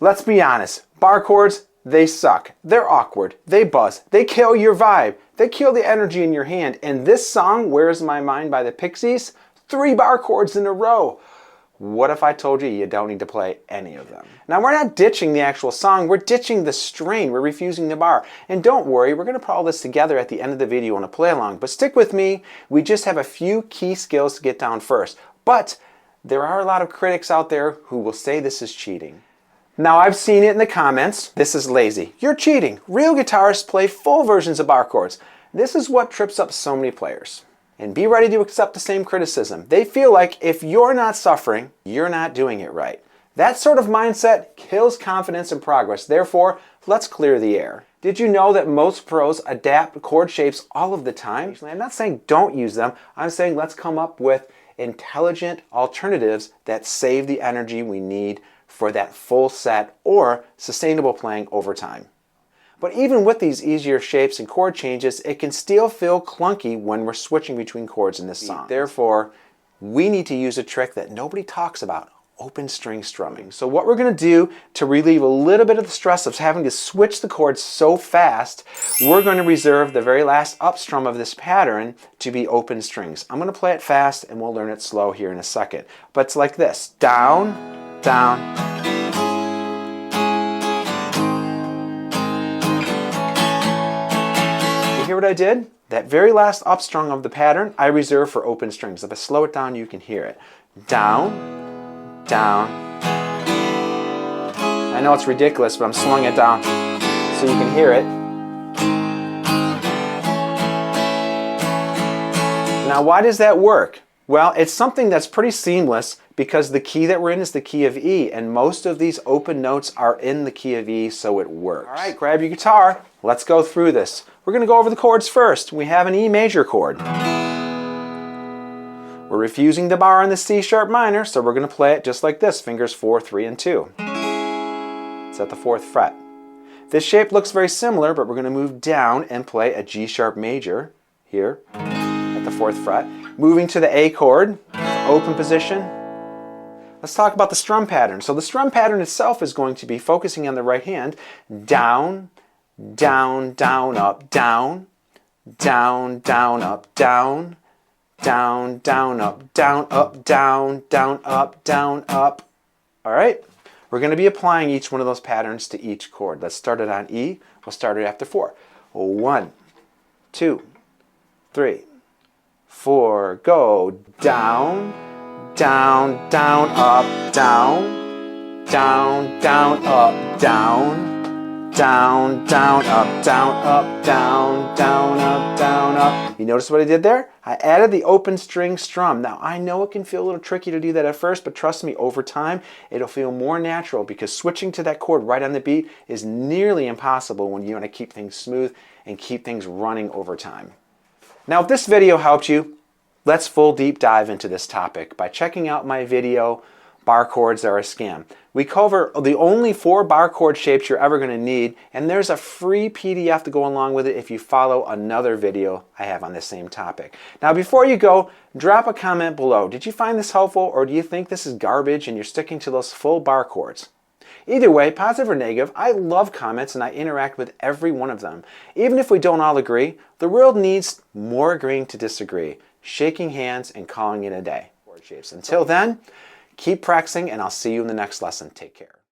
Let's be honest, bar chords, they suck. They're awkward. They buzz. They kill your vibe. They kill the energy in your hand. And this song, Where's My Mind by the Pixies, 3 bar chords in a row. What if I told you you don't need to play any of them? Now, we're not ditching the actual song, we're ditching the strain, we're refusing the bar. And don't worry, we're going to put all this together at the end of the video on a play along. But stick with me, we just have a few key skills to get down first. But there are a lot of critics out there who will say this is cheating. Now, I've seen it in the comments, this is lazy. You're cheating. Real guitarists play full versions of bar chords. This is what trips up so many players. And be ready to accept the same criticism. They feel like if you're not suffering, you're not doing it right. That sort of mindset kills confidence and progress. Therefore, let's clear the air. Did you know that most pros adapt chord shapes all of the time? I'm not saying don't use them. I'm saying let's come up with intelligent alternatives that save the energy we need for that full set or sustainable playing over time. But even with these easier shapes and chord changes, it can still feel clunky when we're switching between chords in this song. Therefore, we need to use a trick that nobody talks about, open string strumming. So what we're going to do to relieve a little bit of the stress of having to switch the chords so fast, we're going to reserve the very last up strum of this pattern to be open strings. I'm going to play it fast and we'll learn it slow here in a second. But it's like this, down, down. Hear what I did? That very last upstrung of the pattern I reserve for open strings. If I slow it down, you can hear it. Down, down. I know it's ridiculous, but I'm slowing it down so you can hear it. Now, why does that work? Well, it's something that's pretty seamless because the key that we're in is the key of E, and most of these open notes are in the key of E, so it works. All right, grab your guitar. Let's go through this. We're going to go over the chords first. We have an E major chord. We're refusing the bar on the C sharp minor, so we're going to play it just like this, fingers 4, 3, and 2. It's at the 4th fret. This shape looks very similar, but we're going to move down and play a G sharp major here at the 4th fret. Moving to the A chord, open position. Let's talk about the strum pattern. So the strum pattern itself is going to be focusing on the right hand, down, down, down, up, down, down, down, up, down, down, down, up, down, up, down, down, up, down, up. All right? We're going to be applying each one of those patterns to each chord. Let's start it on E. We'll start it after 4. 1, 2, 3, 4, go. Down, down, down, up, down, down, down, up, down, down, down, up, down, up, down, down, up, down, up. You notice what I did there? I added the open string strum. Now, I know it can feel a little tricky to do that at first, but trust me, over time, it'll feel more natural because switching to that chord right on the beat is nearly impossible when you want to keep things smooth and keep things running over time. Now, if this video helped you, let's full deep dive into this topic by checking out my video, Bar Chords Are a Scam. We cover the only 4 bar chord shapes you're ever going to need, and there's a free PDF to go along with it if you follow another video I have on the same topic. Now, before you go, drop a comment below. Did you find this helpful, or do you think this is garbage and you're sticking to those full bar chords? Either way, positive or negative, I love comments and I interact with every one of them. Even if we don't all agree, the world needs more agreeing to disagree, shaking hands and calling it a day. Until then, keep practicing and I'll see you in the next lesson. Take care.